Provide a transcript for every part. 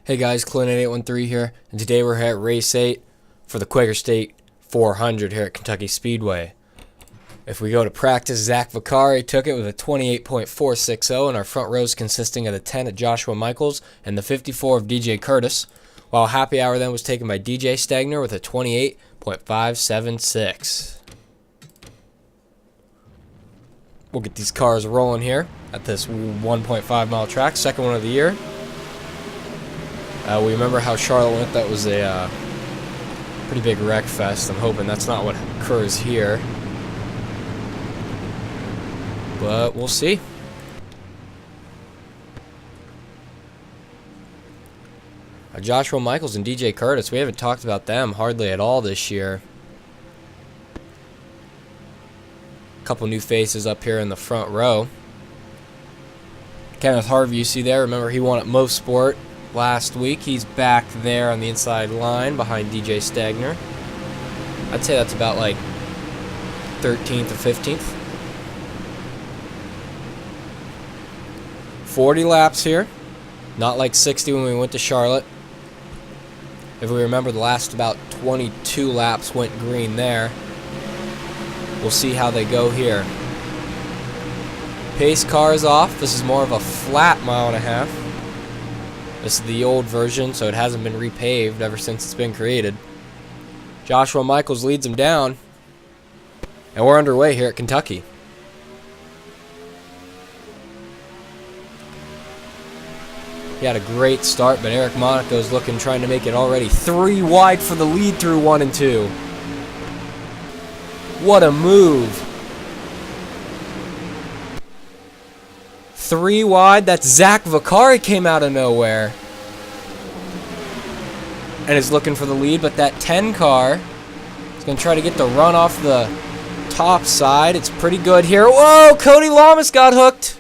Hey guys, Clint8813 here, and today we're here at Race 8 for the Quaker State 400 here at Kentucky Speedway. If we go to practice, Zach Vicari took it with a 28.460, and our front rows consisting of the 10 of Joshua Michaels and the 54 of DJ Curtis, while happy hour then was taken by DJ Stegner with a 28.576. We'll get these cars rolling here at this 1.5 mile track, second one of the year. We remember how Charlotte went. That was a pretty big wreck fest. I'm hoping that's not what occurs here, but we'll see. Joshua Michaels and DJ Curtis, we haven't talked about them hardly at all this year. A couple new faces up here in the front row. Kenneth Harvey, you see there, remember he won at Most Sport last week. He's back there on the inside line behind DJ Stegner. I'd say that's about like 13th or 15th. 40 laps here, not like 60 when we went to Charlotte. If we remember, the last about 22 laps went green there. We'll see how they go here. Pace car is off. This is more of a flat mile and a half. This is the old version, so it hasn't been repaved ever since it's been created. Joshua Michaels leads him down, and we're underway here at Kentucky. He had a great start, but Eric Monaco's trying to make it already 3 wide for the lead through 1 and 2. What a move. 3 wide, that's Zach Vicari came out of nowhere and is looking for the lead, but that 10 car is going to try to get the run off the top side. It's pretty good here. Whoa, Cody Lamas got hooked.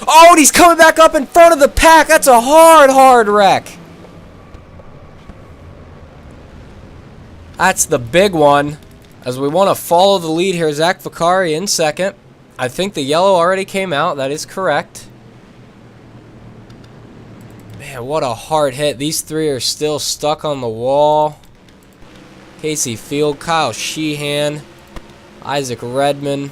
Oh, and he's coming back up in front of the pack. That's a hard wreck. That's the big one, as we want to follow the lead here. Zach Vicari in second. I think the yellow already came out. That is correct. Man, what a hard hit. These three are still stuck on the wall. Casey Field, Kyle Sheehan, Isaac Redman,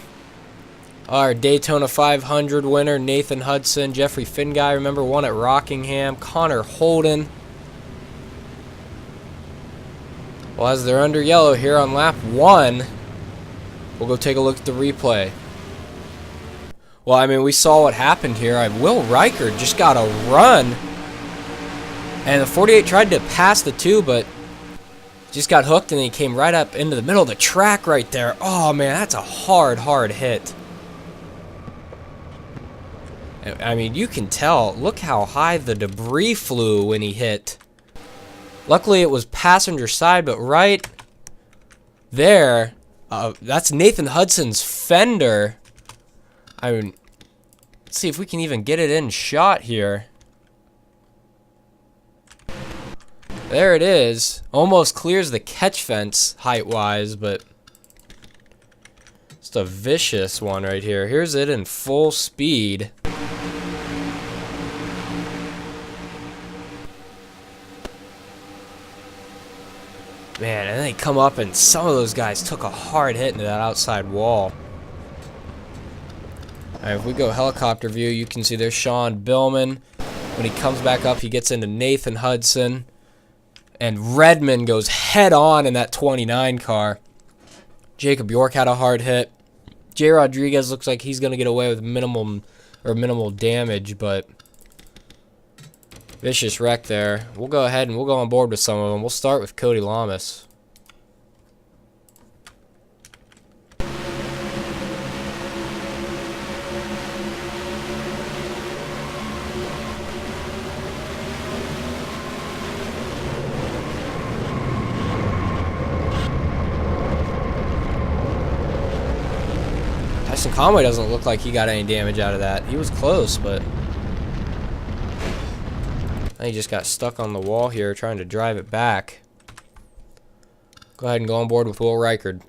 our Daytona 500 winner, Nathan Hudson, Jeffrey Finguy, remember, won at Rockingham, Connor Holden. Well, as they're under yellow here on lap 1, we'll go take a look at the replay. Well, I mean, we saw what happened here. Will Riker just got a run, and the 48 tried to pass the 2, but just got hooked, and he came right up into the middle of the track right there. Oh, man, that's a hard hit. I mean, you can tell. Look how high the debris flew when he hit. Luckily, it was passenger side, but right there, that's Nathan Hudson's fender. I mean, let's see if we can even get it in shot here. There it is. Almost clears the catch fence height-wise, but just a vicious one right here. Here's it in full speed. Man, and then they come up, and some of those guys took a hard hit into that outside wall. Alright, if we go helicopter view, you can see there's Sean Billman. When he comes back up, he gets into Nathan Hudson. And Redman goes head on in that 29 car. Jacob York had a hard hit. Jay Rodriguez looks like he's going to get away with minimal damage, but vicious wreck there. We'll go ahead and we'll go on board with some of them. We'll start with Cody Lamas. Tyson Conway doesn't look like he got any damage out of that. He was close, but he just got stuck on the wall here trying to drive it back. Go ahead and go on board with Will Reichard.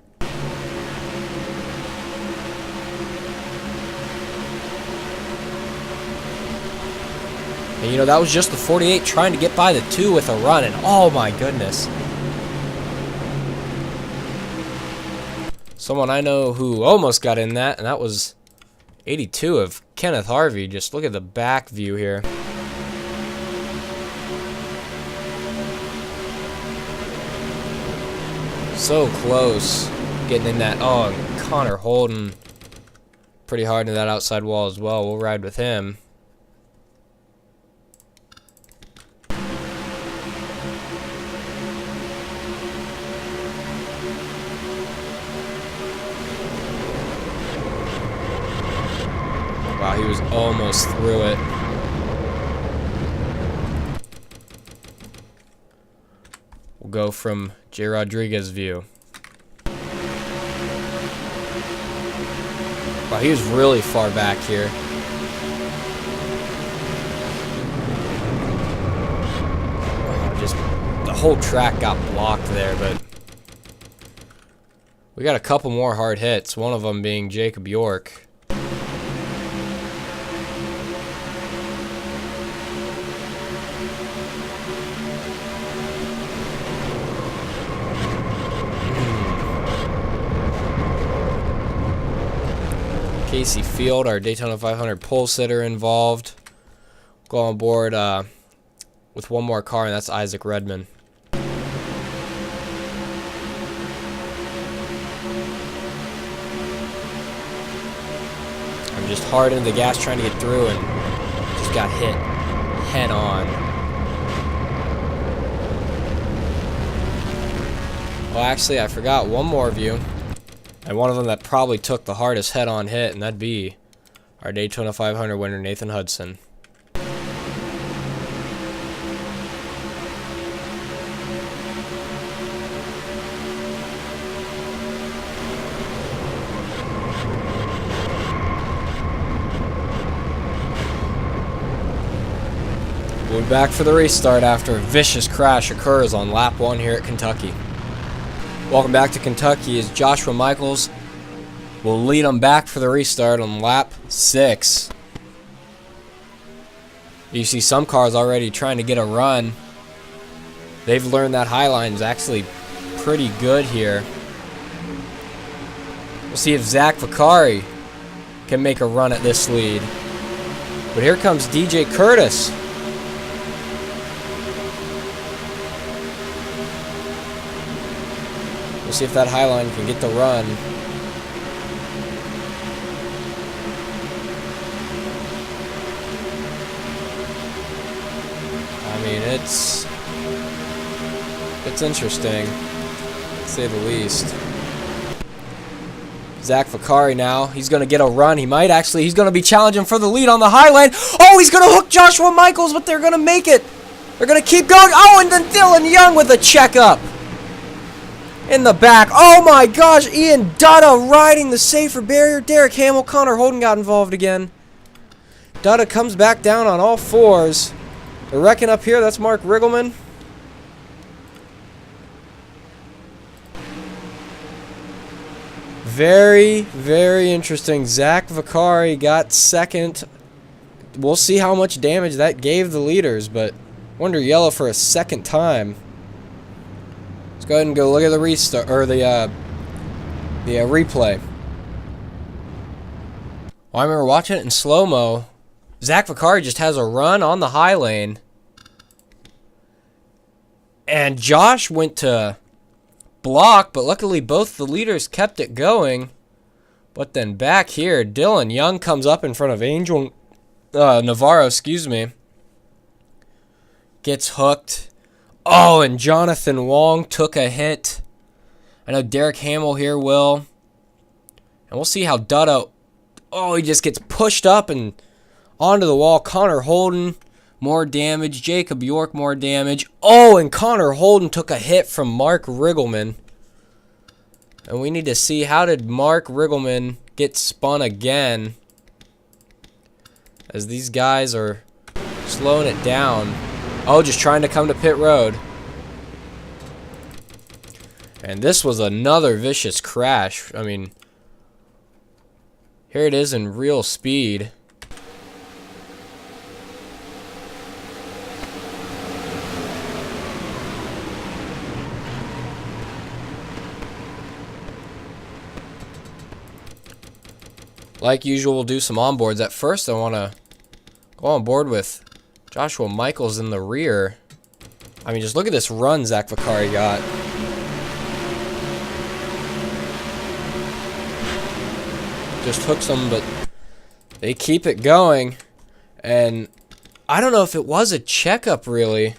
And you know, that was just the 48 trying to get by the 2 with a run, and oh my goodness. Someone I know who almost got in that, and that was 82 of Kenneth Harvey. Just look at the back view here. So close getting in that. Oh, and Connor Holden pretty hard into that outside wall as well. We'll ride with him. Wow, he was almost through it. We'll go from J. Rodriguez's view. Wow, he was really far back here. Wow, just the whole track got blocked there, but we got a couple more hard hits, one of them being Jacob York. Casey Field, our Daytona 500 pole sitter, involved. Go on board with one more car, and that's Isaac Redman. I'm just hard into the gas trying to get through, and just got hit head on. Well, actually, I forgot one more view. And one of them that probably took the hardest head-on hit, and that'd be our Daytona 500 winner, Nathan Hudson. We'll be back for the restart after a vicious crash occurs on lap 1 here at Kentucky. Welcome back to Kentucky as Joshua Michaels will lead them back for the restart on lap 6. You see some cars already trying to get a run. They've learned that high line is actually pretty good here. We'll see if Zach Vicari can make a run at this lead. But here comes DJ Curtis. We'll see if that Highline can get the run. I mean, it's interesting, to say the least. Zach Vicari now. He's going to get a run. He's going to be challenging for the lead on the Highline. Oh, he's going to hook Joshua Michaels, but they're going to make it. They're going to keep going. Oh, and then Dylan Young with a checkup. In the back. Oh my gosh, Ian Dutta riding the safer barrier. Derek Hamill, Connor Holden got involved again. Dutta comes back down on all fours. They're wrecking up here. That's Mark Riggleman. Very, very interesting. Zach Vicari got second. We'll see how much damage that gave the leaders, but Wonder Yellow for a second time. Go ahead and go look at the restart or the replay. Well, I remember watching it in slow-mo. Zach Vicari just has a run on the high lane. And Josh went to block, but luckily both the leaders kept it going. But then back here, Dylan Young comes up in front of Angel Navarro, gets hooked. Oh, and Jonathan Wong took a hit. I know Derek Hamill here will. And we'll see how Dutta... Oh, he just gets pushed up and onto the wall. Connor Holden, more damage. Jacob York, more damage. Oh, and Connor Holden took a hit from Mark Riggleman. And we need to see, how did Mark Riggleman get spun again? As these guys are slowing it down. Oh, just trying to come to pit road. And this was another vicious crash. I mean, here it is in real speed. Like usual, we'll do some onboards. At first, I want to go on board with Joshua Michaels in the rear. I mean, just look at this run Zach Vicari got. Just hooks them, but they keep it going. And I don't know if it was a checkup, really.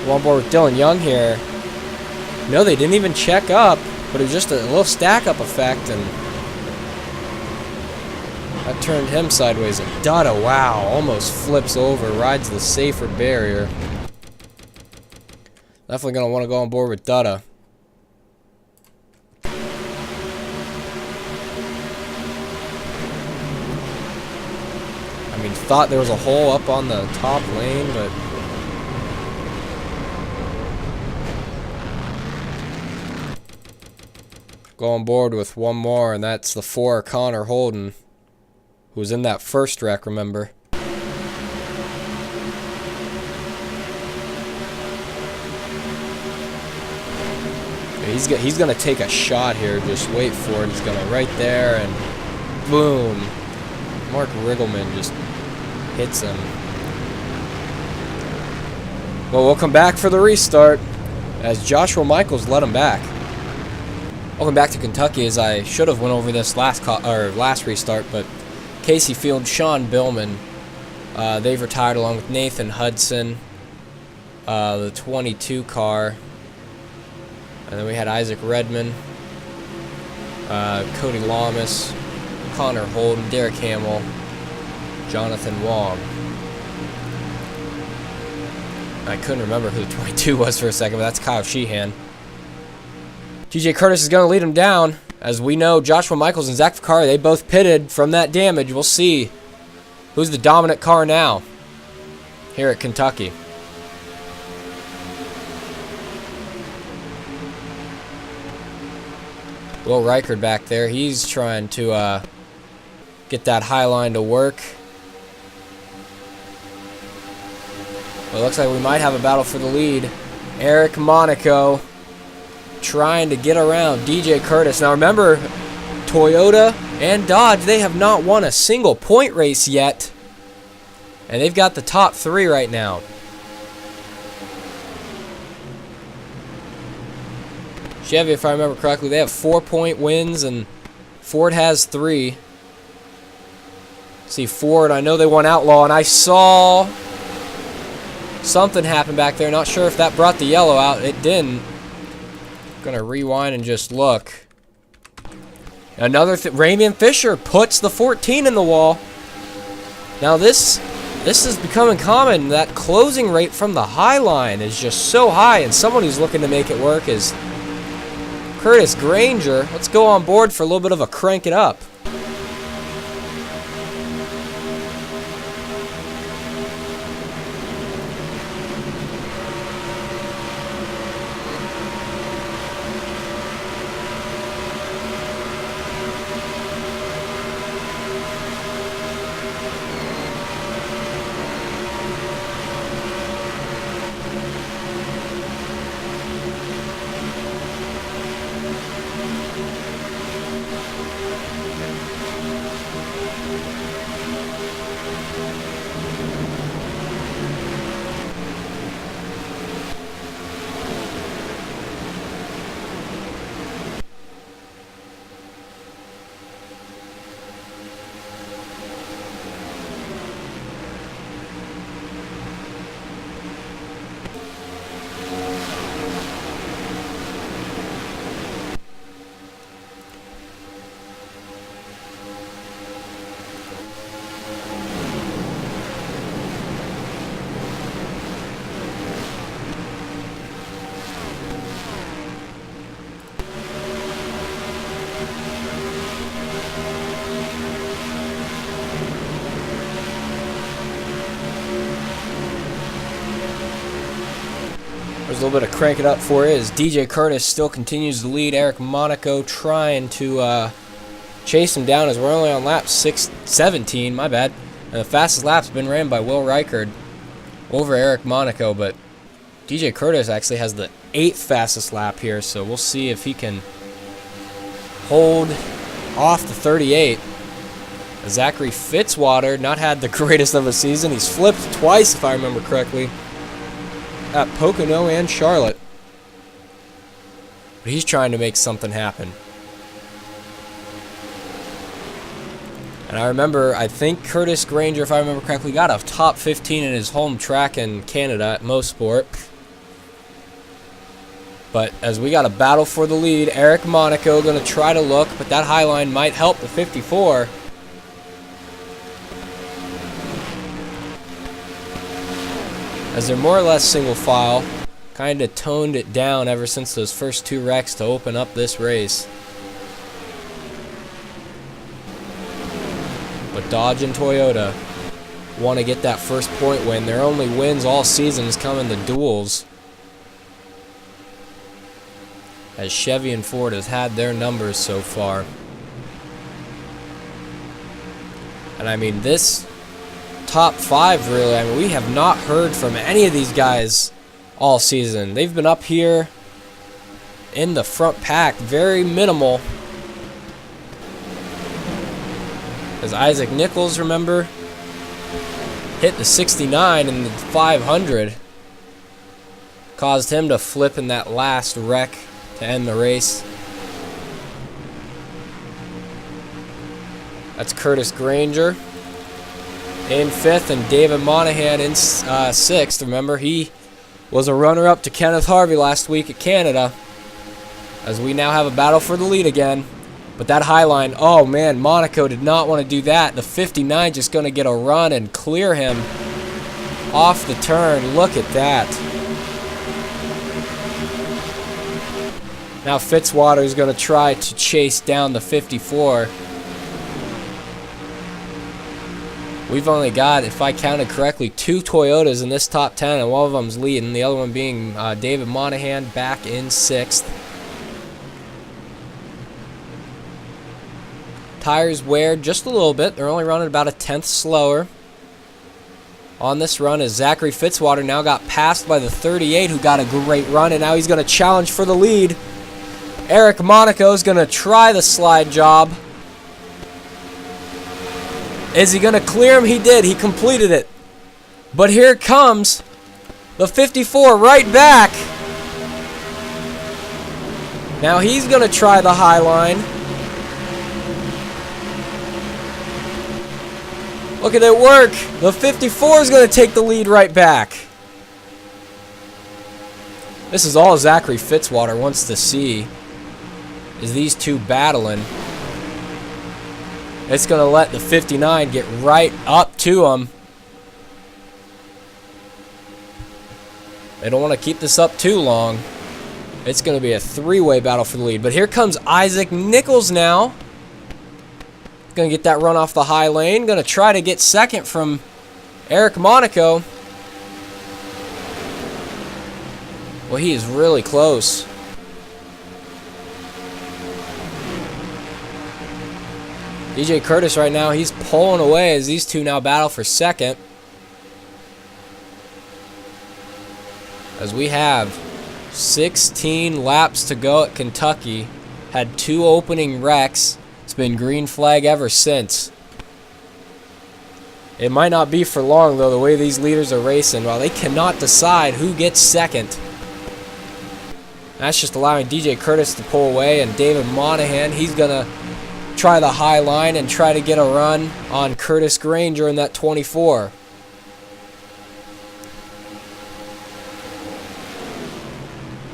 We're on board with Dylan Young here. No, they didn't even check up, but it was just a little stack-up effect, and that turned him sideways. And Dutta, wow, almost flips over, rides the safer barrier. Definitely going to want to go on board with Dutta. I mean, thought there was a hole up on the top lane, but go on board with one more, and that's the 4 Connor Holden, who was in that first wreck, remember? He's gonna take a shot here. Just wait for it. He's gonna right there, and boom. Mark Riggleman just hits him. Well, we'll come back for the restart as Joshua Michaels let him back. Welcome back to Kentucky, as I should have went over this last restart, but Casey Field, Sean Billman, they've retired along with Nathan Hudson, the 22 car, and then we had Isaac Redman, Cody Lamas, Connor Holden, Derek Hamill, Jonathan Wong. I couldn't remember who the 22 was for a second, but that's Kyle Sheehan. TJ Curtis is going to lead him down. As we know, Joshua Michaels and Zach Vicari, they both pitted from that damage. We'll see who's the dominant car now here at Kentucky. Will Reichard back there. He's trying to get that high line to work. Well, it looks like we might have a battle for the lead. Eric Monaco trying to get around DJ Curtis. Now remember, Toyota and Dodge, they have not won a single point race yet. And they've got the top 3 right now. Chevy, if I remember correctly, they have 4-point wins, and Ford has 3. See, Ford, I know they won Outlaw, and I saw something happen back there. Not sure if that brought the yellow out. It didn't. Gonna rewind and just look. Another Ramian Fisher puts the 14 in the wall. Now this is becoming common. That closing rate from the high line is just so high, and someone who's looking to make it work is Curtis Granger. Let's go on board for a little bit of a crank it up. There's a little bit of crank it up for it as DJ Curtis still continues to lead. Eric Monaco trying to chase him down as we're only on lap 17, my bad. And the fastest lap's been ran by Will Reichard over Eric Monaco, but DJ Curtis actually has the 8th fastest lap here, so we'll see if he can hold off the 38. Zachary Fitzwater not had the greatest of a season. He's flipped twice, if I remember correctly, at Pocono and Charlotte. But he's trying to make something happen. And I think Curtis Granger, if I remember correctly, got a top 15 in his home track in Canada at Most Sport. But as we got a battle for the lead, Eric Monaco going to try to look, but that high line might help the 54. As they're more or less single file, kind of toned it down ever since those first two wrecks to open up this race. But Dodge and Toyota want to get that first point win. Their only wins all season has come in the duels, as Chevy and Ford has had their numbers so far. And I mean, this top five, really, I mean, we have not heard from any of these guys all season. They've been up here in the front pack, very minimal. As Isaac Nichols, remember, hit the 69 in the 500. Caused him to flip in that last wreck to end the race. That's Curtis Granger in 5th and David Monahan in 6th. Remember, he was a runner-up to Kenneth Harvey last week at Canada. As we now have a battle for the lead again. But that high line, oh man, Monaco did not want to do that. The 59 just going to get a run and clear him off the turn. Look at that. Now Fitzwater is going to try to chase down the 54. We've only got, if I counted correctly, 2 Toyotas in this top 10, and one of them's leading, the other one being David Monahan back in 6th. Tires wear just a little bit. They're only running about a 10th slower. On this run, as Zachary Fitzwater now got passed by the 38, who got a great run, and now he's going to challenge for the lead. Eric Monaco is going to try the slide job. Is he going to clear him? He did. He completed it. But here comes the 54 right back. Now he's going to try the high line. Look at it work. The 54 is going to take the lead right back. This is all Zachary Fitzwater wants to see, is these two battling. It's going to let the 59 get right up to him. They don't want to keep this up too long. It's going to be a three-way battle for the lead. But here comes Isaac Nichols now. Going to get that run off the high lane. Going to try to get second from Eric Monaco. Well, he is really close. DJ Curtis right now, he's pulling away as these two now battle for second. As we have 16 laps to go at Kentucky. Had 2 opening wrecks. It's been green flag ever since. It might not be for long, though, the way these leaders are racing. While they cannot decide who gets second. That's just allowing DJ Curtis to pull away. And David Monahan, he's going to try the high line and try to get a run on Curtis Granger in that 24.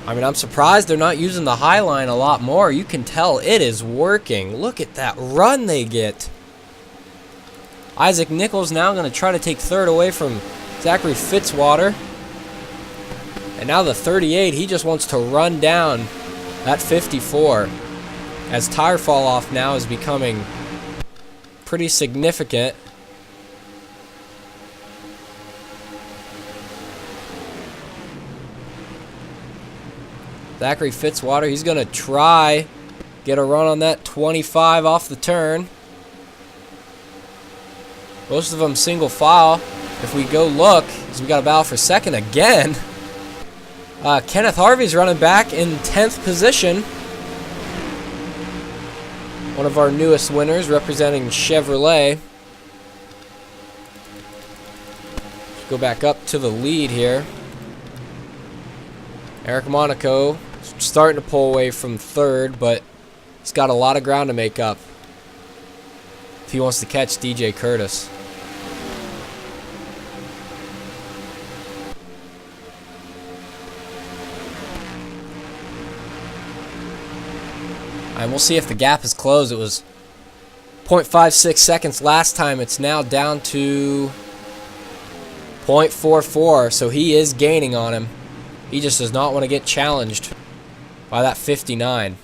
I mean, I'm surprised they're not using the high line a lot more. You can tell it is working. Look at that run they get. Isaac Nichols now going to try to take third away from Zachary Fitzwater. And now the 38, he just wants to run down that 54. As tire fall off now is becoming pretty significant. Zachary Fitzwater, he's going to try get a run on that 25 off the turn. Most of them single file. If we go look, as we got a battle for second again. Kenneth Harvey's running back in 10th position. One of our newest winners representing Chevrolet. Go back up to the lead here. Eric Monaco starting to pull away from third, but he's got a lot of ground to make up if he wants to catch DJ Curtis. And we'll see if the gap is closed. It was 0.56 seconds last time. It's now down to 0.44, so he is gaining on him. He just does not want to get challenged by that 59.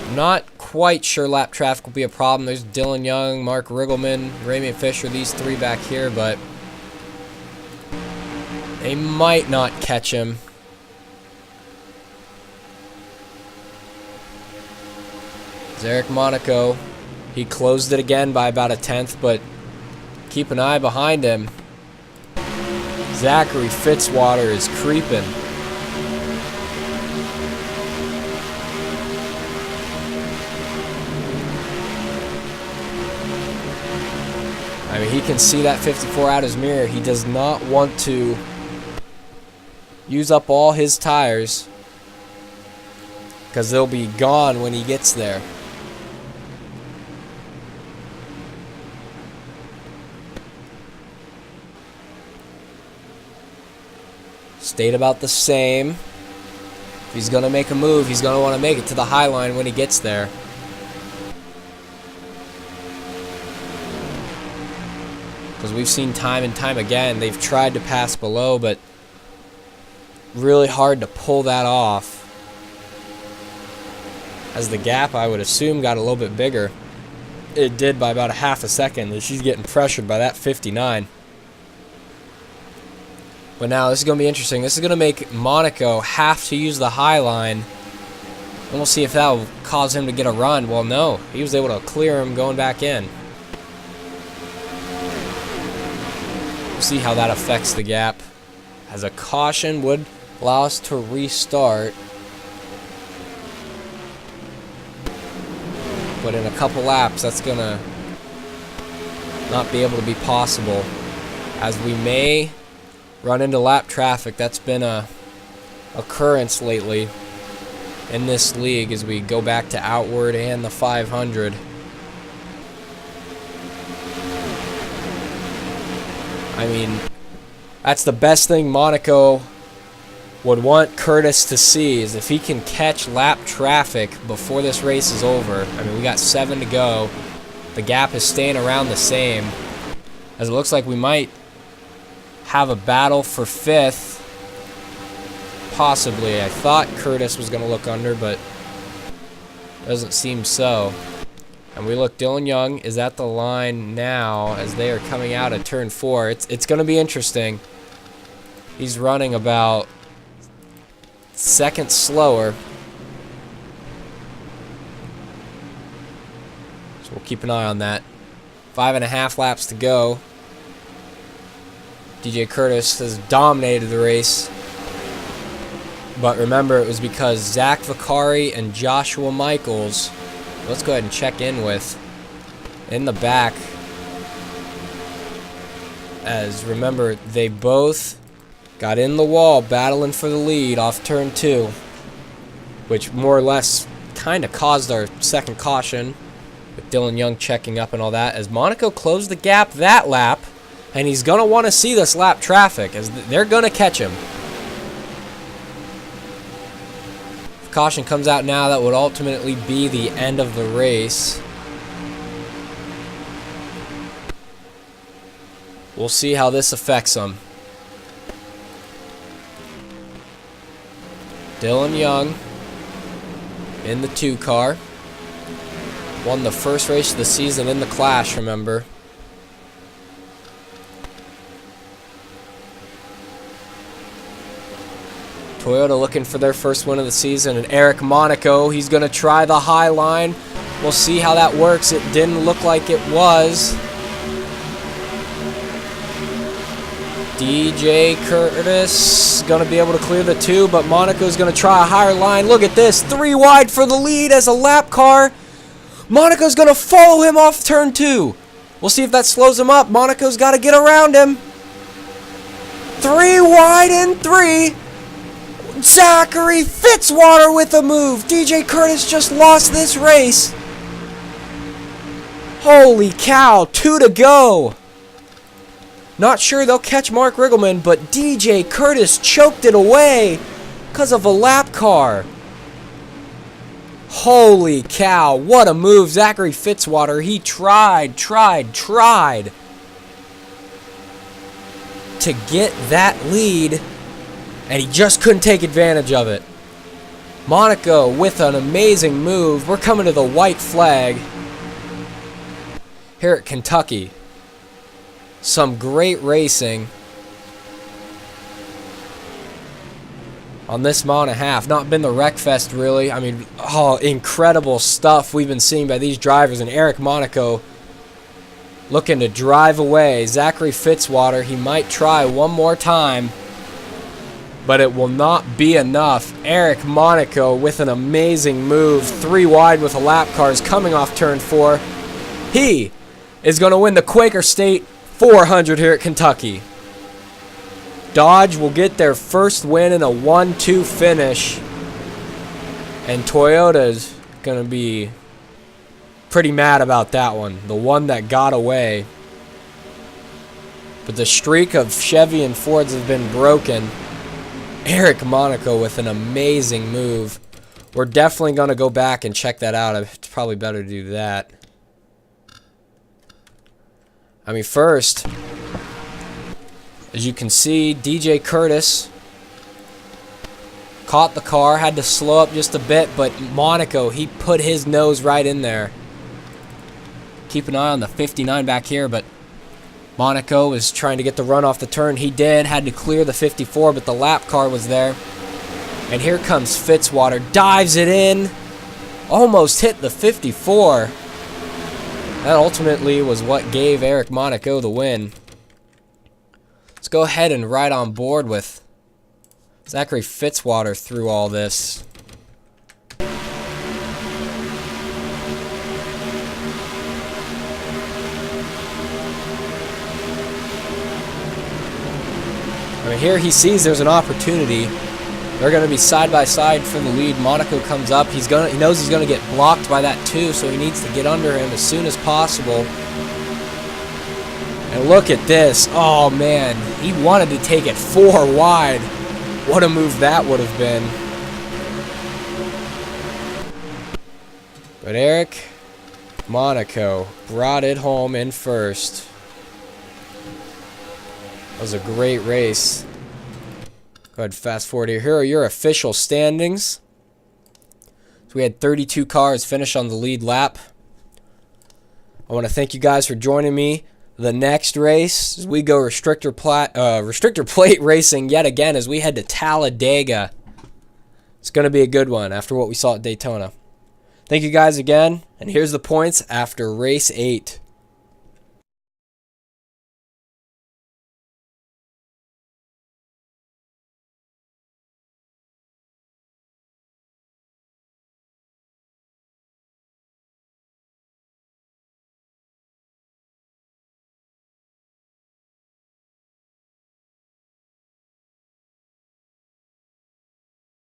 I'm not quite sure lap traffic will be a problem. There's Dylan Young, Mark Riggleman, Ramian Fisher, these three back here, but they might not catch him. There's Eric Monaco. He closed it again by about a tenth, but keep an eye behind him. Zachary Fitzwater is creeping. I mean, he can see that 54 out his mirror. He does not want to use up all his tires because they'll be gone when he gets there. Stayed about the same. If he's going to make a move, he's going to want to make it to the high line when he gets there. Because we've seen time and time again, they've tried to pass below, but really hard to pull that off. As the gap, I would assume, got a little bit bigger. It did by about a half a second, and she's getting pressured by that 59. But now this is going to be interesting. This is going to make Monaco have to use the high line. And we'll see if that will cause him to get a run. Well, no. He was able to clear him going back in. We'll see how that affects the gap. As a caution would allow us to restart. But in a couple laps, that's going to not be able to be possible. As we may run into lap traffic. That's been a occurrence lately in this league as we go back to outward and the 500. I mean, that's the best thing Monaco would want Curtis to see, is if he can catch lap traffic before this race is over. I mean, we got 7 to go. The gap is staying around the same, as it looks like we might have a battle for 5th. Possibly. I thought Curtis was going to look under, but doesn't seem so. And we look, Dylan Young is at the line now as they are coming out of turn 4. It's going to be interesting. He's running about seconds slower. So we'll keep an eye on that. 5.5 laps to go. DJ Curtis has dominated the race. But remember, it was because Zach Vicari and Joshua Michaels, let's go ahead and check in with, in the back. As remember, they both got in the wall battling for the lead off turn 2, which more or less kind of caused our second caution, with Dylan Young checking up and all that, as Monaco closed the gap that lap. And he's going to want to see this lap traffic, as they're going to catch him. If caution comes out now, that would ultimately be the end of the race. We'll see how this affects him. Dylan Young in the 2 car. Won the first race of the season in the Clash, remember. Toyota looking for their first win of the season, and Eric Monaco, he's going to try the high line. We'll see how that works. It didn't look like it was. DJ Curtis going to be able to clear the 2, but Monaco's going to try a higher line. Look at this, 3 wide for the lead as a lap car Monaco's going to follow him off turn 2. We'll see if that slows him up. Monaco's got to get around him. 3 wide in 3. Zachary Fitzwater with a move. DJ Curtis just lost this race. Holy cow, 2 to go. Not sure they'll catch Mark Riggleman, but DJ Curtis choked it away because of a lap car. Holy cow, what a move. Zachary Fitzwater, he tried to get that lead, and he just couldn't take advantage of it. Monaco with an amazing move. We're coming to the white flag here at Kentucky. Some great racing on this mile and a half. Not been the Wreckfest, really. I mean, incredible stuff we've been seeing by these drivers. And Eric Monaco looking to drive away. Zachary Fitzwater, he might try one more time, but it will not be enough. Eric Monaco with an amazing move. 3 wide with a lap cars coming off turn 4. He is going to win the Quaker State 400 here at Kentucky. Dodge will get their first win in a 1-2 finish. And Toyota's going to be pretty mad about that one. The one that got away. But the streak of Chevy and Fords has been broken. Eric Monaco with an amazing move. We're definitely going to go back and check that out. It's probably better to do that. I mean, first, as you can see, DJ Curtis caught the car, had to slow up just a bit, but Monaco, he put his nose right in there. Keep an eye on the 59 back here, but Monaco was trying to get the run off the turn. He did, had to clear the 54, but the lap car was there. And here comes Fitzwater, dives it in, almost hit the 54. That ultimately was what gave Eric Monaco the win. Let's go ahead and ride on board with Zachary Fitzwater through all this. I mean, here he sees there's an opportunity. They're going to be side by side for the lead. Monaco comes up. He knows he's going to get blocked by that 2, so he needs to get under him as soon as possible. And look at this. Oh, man. He wanted to take it 4 wide. What a move that would have been. But Eric Monaco brought it home in first. That was a great race. Go ahead, fast forward here. Here are your official standings. So we had 32 cars finish on the lead lap. I want to thank you guys for joining me. The next race, as we go restrictor plate racing yet again as we head to Talladega. It's going to be a good one after what we saw at Daytona. Thank you guys again, and here's the points after race 8.